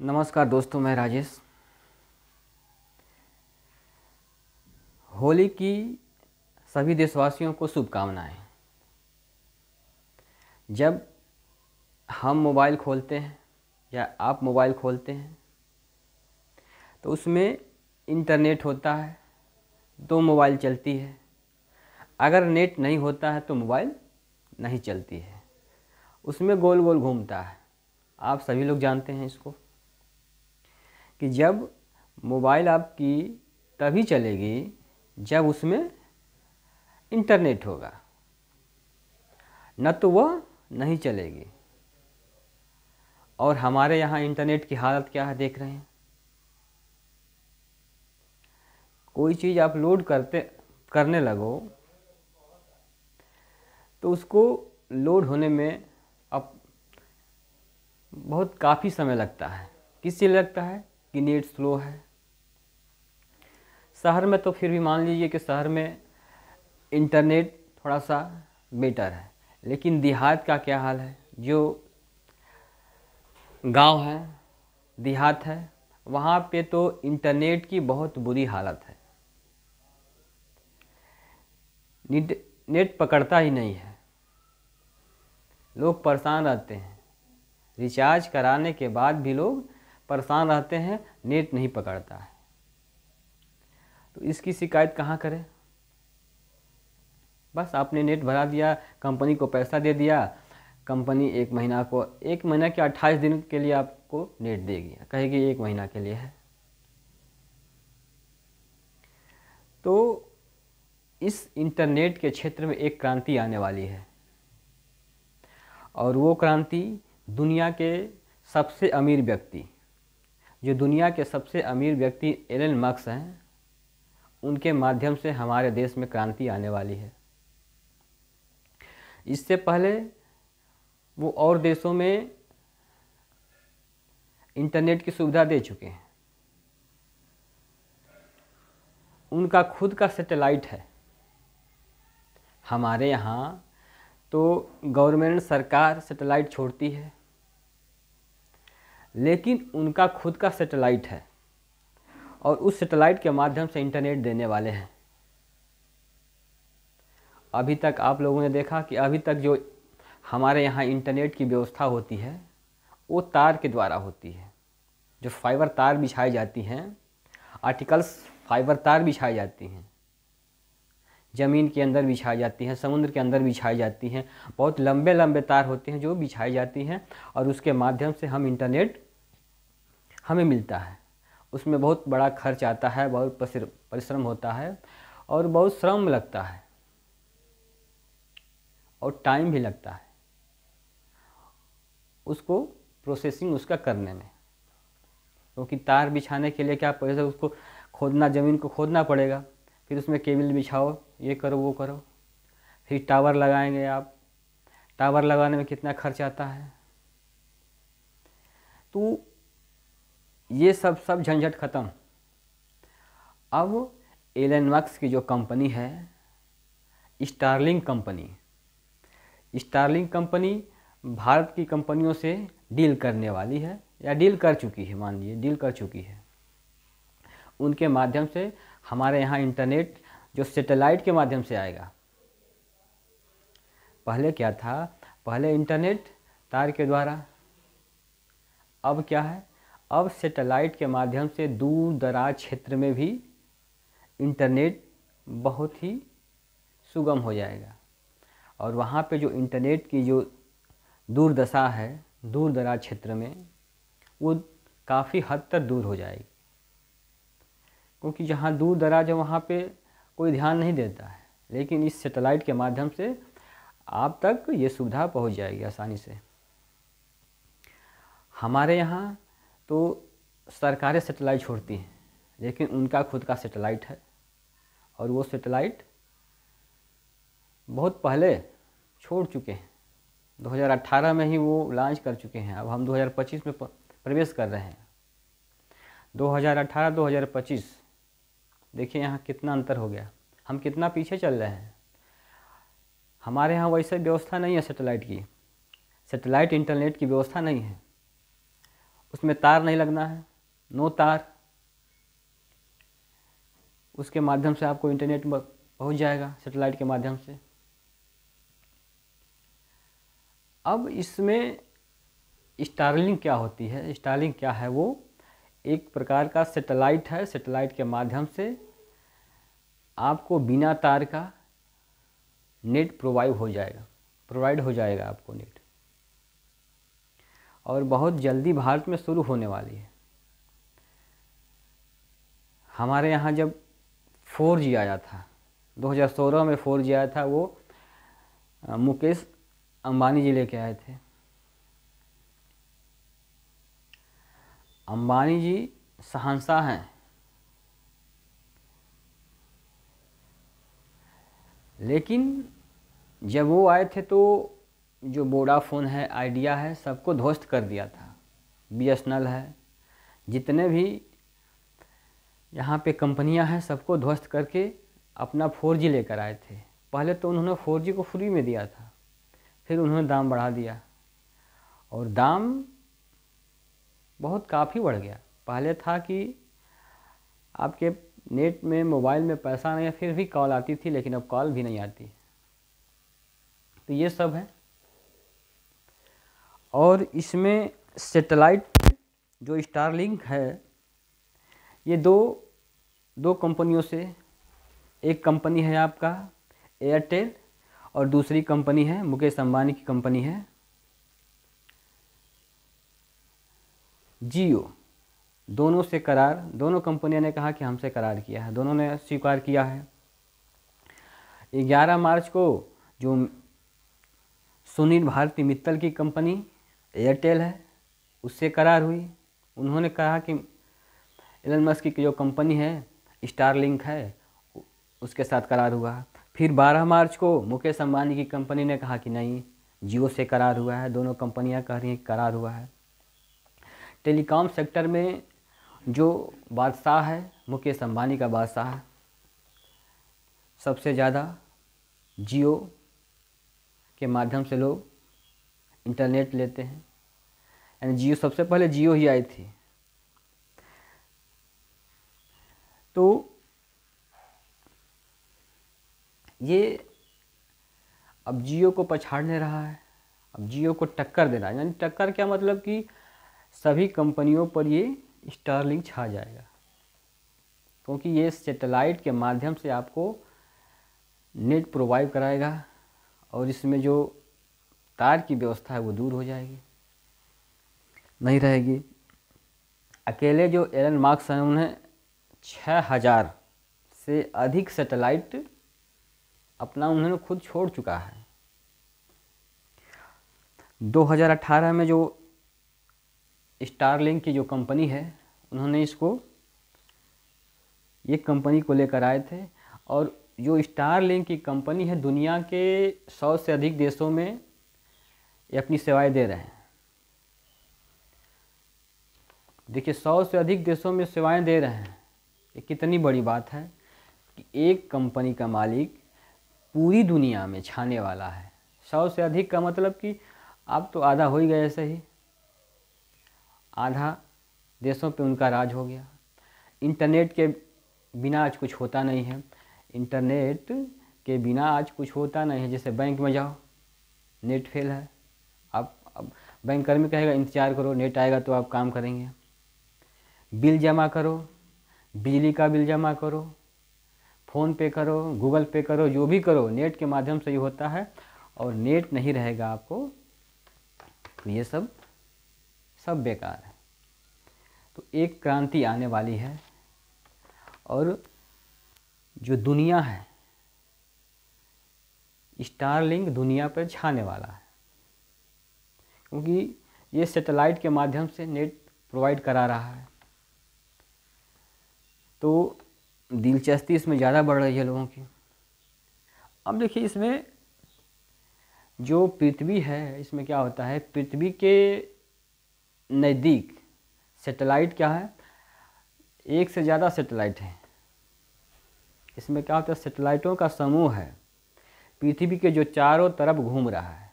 नमस्कार दोस्तों, मैं राजेश। होली की सभी देशवासियों को शुभकामनाएं। जब हम मोबाइल खोलते हैं या आप मोबाइल खोलते हैं तो उसमें इंटरनेट होता है, तो मोबाइल चलती है। अगर नेट नहीं होता है तो मोबाइल नहीं चलती है, उसमें गोल गोल घूमता है। आप सभी लोग जानते हैं इसको कि जब मोबाइल आपकी तभी चलेगी जब उसमें इंटरनेट होगा, न तो वह नहीं चलेगी। और हमारे यहाँ इंटरनेट की हालत क्या है देख रहे हैं। कोई चीज़ आप लोड करने लगो तो उसको लोड होने में अब बहुत काफ़ी समय लगता है। किस चीज़ लगता है कि नेट स्लो है। शहर में तो फिर भी मान लीजिए कि शहर में इंटरनेट थोड़ा सा बेटर है, लेकिन देहात का क्या हाल है। जो गांव है, देहात है, वहाँ पे तो इंटरनेट की बहुत बुरी हालत है। नेट पकड़ता ही नहीं है, लोग परेशान रहते हैं। रिचार्ज कराने के बाद भी लोग परेशान रहते हैं, नेट नहीं पकड़ता है। तो इसकी शिकायत कहाँ करें। बस आपने नेट भरा दिया, कंपनी को पैसा दे दिया, कंपनी एक महीना के 28 दिन के लिए आपको नेट देगी, कहेगी 1 महीना के लिए है। तो इस इंटरनेट के क्षेत्र में एक क्रांति आने वाली है, और वो क्रांति दुनिया के सबसे अमीर व्यक्ति, जो दुनिया के सबसे अमीर व्यक्ति एलन मस्क हैं, उनके माध्यम से हमारे देश में क्रांति आने वाली है। इससे पहले वो और देशों में इंटरनेट की सुविधा दे चुके हैं। उनका खुद का सैटेलाइट है। हमारे यहाँ तो गवर्नमेंट सरकार सैटेलाइट छोड़ती है, लेकिन उनका खुद का सैटेलाइट है और उस सैटेलाइट के माध्यम से इंटरनेट देने वाले हैं। अभी तक आप लोगों ने देखा कि अभी तक जो हमारे यहाँ इंटरनेट की व्यवस्था होती है वो तार के द्वारा होती है। जो फाइबर तार बिछाई जाती हैं, आर्टिकल्स फाइबर तार बिछाई जाती हैं, ज़मीन के अंदर बिछाई जाती हैं, समुद्र के अंदर बिछाई जाती हैं। बहुत लंबे लंबे तार होते हैं जो बिछाई जाती हैं, और उसके माध्यम से हम इंटरनेट हमें मिलता है। उसमें बहुत बड़ा खर्च आता है, बहुत परिश्रम होता है और बहुत श्रम लगता है और टाइम भी लगता है उसको प्रोसेसिंग उसका करने में। क्योंकि तार बिछाने के लिए क्या पहले उसको खोदना, ज़मीन को खोदना पड़ेगा, फिर उसमें केबल बिछाओ, ये करो वो करो, फिर टावर लगाएंगे आप। टावर लगाने में कितना खर्च आता है। तो ये सब झंझट ख़त्म। अब एलन मस्क की जो कंपनी है, स्टारलिंक कंपनी भारत की कंपनियों से डील करने वाली है, या डील कर चुकी है, मान लीजिए डील कर चुकी है। उनके माध्यम से हमारे यहाँ इंटरनेट जो सैटेलाइट के माध्यम से आएगा। पहले क्या था, पहले इंटरनेट तार के द्वारा। अब क्या है, अब सैटेलाइट के माध्यम से दूर दराज क्षेत्र में भी इंटरनेट बहुत ही सुगम हो जाएगा। और वहाँ पे जो इंटरनेट की जो दुर्दशा है दूर दराज क्षेत्र में, वो काफ़ी हद तक दूर हो जाएगी। क्योंकि जहाँ दूर दराज है वहाँ पे कोई ध्यान नहीं देता है, लेकिन इस सैटेलाइट के माध्यम से आप तक ये सुविधा पहुँच जाएगी आसानी से। हमारे यहाँ तो सरकारें सैटेलाइट छोड़ती हैं, लेकिन उनका खुद का सैटेलाइट है, और वो सैटेलाइट बहुत पहले छोड़ चुके हैं। 2018 में ही वो लॉन्च कर चुके हैं। अब हम 2025 में प्रवेश कर रहे हैं। 2018-2025 देखिए यहाँ कितना अंतर हो गया, हम कितना पीछे चल रहे हैं। हमारे यहाँ वैसे व्यवस्था नहीं है सैटेलाइट की, सैटेलाइट इंटरनेट की व्यवस्था नहीं है। उसमें तार नहीं लगना है, नो तार, उसके माध्यम से आपको इंटरनेट पहुंच जाएगा सैटेलाइट के माध्यम से। अब इसमें स्टारलिंक क्या होती है? स्टारलिंक क्या है? वो एक प्रकार का सैटेलाइट है। सैटेलाइट के माध्यम से आपको बिना तार का नेट प्रोवाइड हो जाएगा आपको नेट, और बहुत जल्दी भारत में शुरू होने वाली है। हमारे यहाँ जब 4G आया था, 2016 में 4G आया था, वो मुकेश अंबानी जी लेके आए थे। अंबानी जी शहंशाह हैं, लेकिन जब वो आए थे तो जो वोडाफोन है, आइडिया है, सबको ध्वस्त कर दिया था। BSNL है, जितने भी यहाँ पे कंपनियां हैं, सबको ध्वस्त करके अपना 4G लेकर आए थे। पहले तो उन्होंने 4G को फ्री में दिया था, फिर उन्होंने दाम बढ़ा दिया, और दाम बहुत काफ़ी बढ़ गया। पहले था कि आपके नेट में, मोबाइल में पैसा नहीं है, फिर भी कॉल आती थी, लेकिन अब कॉल भी नहीं आती। तो ये सब है। और इसमें सैटेलाइट जो स्टारलिंक है, ये दो कंपनियों से, एक कंपनी है आपका एयरटेल और दूसरी कंपनी है मुकेश अंबानी की कंपनी है जियो। दोनों से करार, दोनों कंपनियों ने कहा कि हमसे करार किया है, दोनों ने स्वीकार किया है। 11 मार्च को जो सुनील भारती मित्तल की कंपनी एयरटेल है, उससे करार हुई। उन्होंने कहा कि एलन मस्क की जो कंपनी है स्टारलिंक है, उसके साथ करार हुआ। फिर 12 मार्च को मुकेश अंबानी की कंपनी ने कहा कि नहीं, जियो से करार हुआ है। दोनों कंपनियां कह रही हैं करार हुआ है। टेलीकॉम सेक्टर में जो बादशाह है, मुकेश अंबानी का बादशाह है। सबसे ज़्यादा जियो के माध्यम से लोग इंटरनेट लेते हैं, यानी जियो, सबसे पहले जियो ही आई थी। तो ये अब जियो को पछाड़ने रहा है, अब जियो को टक्कर दे रहा है। यानी टक्कर क्या मतलब कि सभी कंपनियों पर ये स्टारलिंक छा जाएगा, क्योंकि ये सैटेलाइट के माध्यम से आपको नेट प्रोवाइड कराएगा, और इसमें जो तार की व्यवस्था है वो दूर हो जाएगी, नहीं रहेगी। अकेले जो एलन मार्क्स हैं, उन्हें 6000 से अधिक सैटेलाइट अपना उन्होंने खुद छोड़ चुका है। 2018 में जो स्टारलिंक की जो कंपनी है, उन्होंने ये कंपनी को लेकर आए थे, और जो स्टारलिंक की कंपनी है, दुनिया के 100 से अधिक देशों में ये अपनी सेवाएं दे रहे हैं। देखिए, 100 से अधिक देशों में सेवाएं दे रहे हैं, ये कितनी बड़ी बात है कि एक कंपनी का मालिक पूरी दुनिया में छाने वाला है। 100 से अधिक का मतलब कि आप तो आधा हो ही गए, ऐसे ही आधा देशों पे उनका राज हो गया। इंटरनेट के बिना आज कुछ होता नहीं है, इंटरनेट के बिना आज कुछ होता नहीं है। जैसे बैंक में जाओ, नेट फेल है, आप अब बैंक कर्मी कहेगा इंतज़ार करो, नेट आएगा तो आप काम करेंगे। बिल जमा करो, बिजली का बिल जमा करो, फ़ोन पे करो, गूगल पे करो, जो भी करो नेट के माध्यम से ही होता है, और नेट नहीं रहेगा आपको तो ये सब बेकार है। तो एक क्रांति आने वाली है, और जो दुनिया है, स्टारलिंक दुनिया पर छाने वाला है, क्योंकि ये सैटेलाइट के माध्यम से नेट प्रोवाइड करा रहा है। तो दिलचस्पी इसमें ज़्यादा बढ़ रही है लोगों की। अब देखिए, इसमें जो पृथ्वी है, इसमें क्या होता है, पृथ्वी के नज़दीक सैटेलाइट क्या है, एक से ज़्यादा सैटेलाइट है। इसमें क्या होता है, सैटेलाइटों का समूह है, पृथ्वी के जो चारों तरफ घूम रहा है,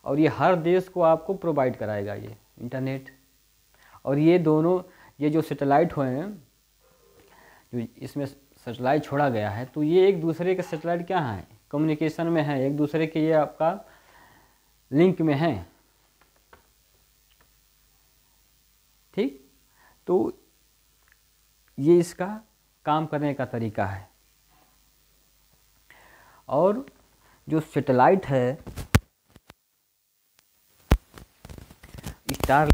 और ये हर देश को आपको प्रोवाइड कराएगा ये इंटरनेट। और ये दोनों, ये जो सैटेलाइट हुए हैं, जो इसमें सैटेलाइट छोड़ा गया है, तो ये एक दूसरे के सैटेलाइट क्या है, कम्युनिकेशन में है, एक दूसरे के ये आपका लिंक में है। ठीक, तो ये इसका काम करने का तरीका है। और जो सैटेलाइट है स्टार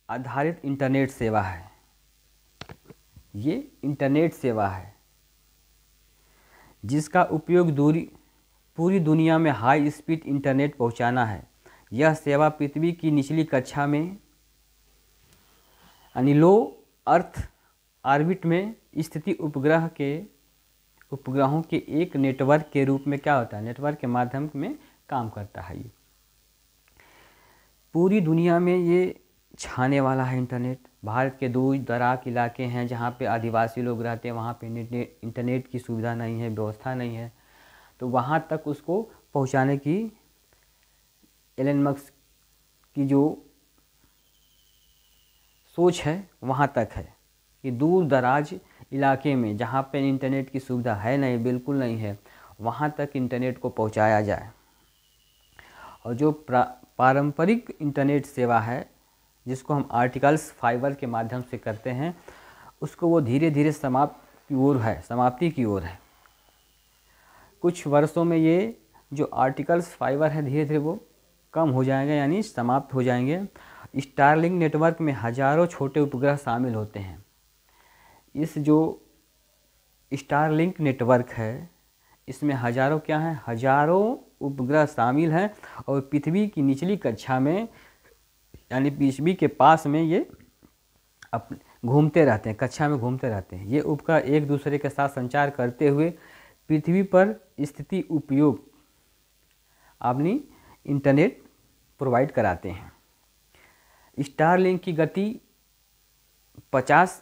आधारित इंटरनेट सेवा है। ये इंटरनेट सेवा है जिसका उपयोग पूरी दुनिया में हाई स्पीड इंटरनेट पहुंचाना है। यह सेवा पृथ्वी की निचली कक्षा में यानी लो अर्थ ऑर्बिट में स्थिति उपग्रहों के एक नेटवर्क के रूप में क्या होता है, नेटवर्क के माध्यम में काम करता है। ये पूरी दुनिया में ये छाने वाला है इंटरनेट। भारत के दूर दराज इलाके हैं जहाँ पे आदिवासी लोग रहते हैं, वहाँ पे इंटरनेट की सुविधा नहीं है, व्यवस्था नहीं है, तो वहाँ तक उसको पहुँचाने की एलन मस्क की जो सोच है वहाँ तक है कि दूर दराज इलाके में जहाँ पे इंटरनेट की सुविधा है नहीं, बिल्कुल नहीं है, वहाँ तक इंटरनेट को पहुँचाया जाए। और जो पारंपरिक इंटरनेट सेवा है जिसको हम आर्टिकल्स फाइबर के माध्यम से करते हैं, उसको वो धीरे धीरे समाप्ति की ओर है। कुछ वर्षों में ये जो आर्टिकल्स फाइबर है धीरे धीरे वो कम हो जाएंगे, यानी समाप्त हो जाएंगे। स्टारलिंक नेटवर्क में हजारों छोटे उपग्रह शामिल होते हैं। इस जो स्टारलिंक नेटवर्क है इसमें हजारों क्या हैं, हजारों उपग्रह शामिल हैं और पृथ्वी की निचली कक्षा में यानी पृथ्वी के पास में ये घूमते रहते हैं, कक्षा में घूमते रहते हैं। ये उपग्रह एक दूसरे के साथ संचार करते हुए पृथ्वी पर स्थिति उपयोग अपनी इंटरनेट प्रोवाइड कराते हैं। स्टारलिंक की गति 50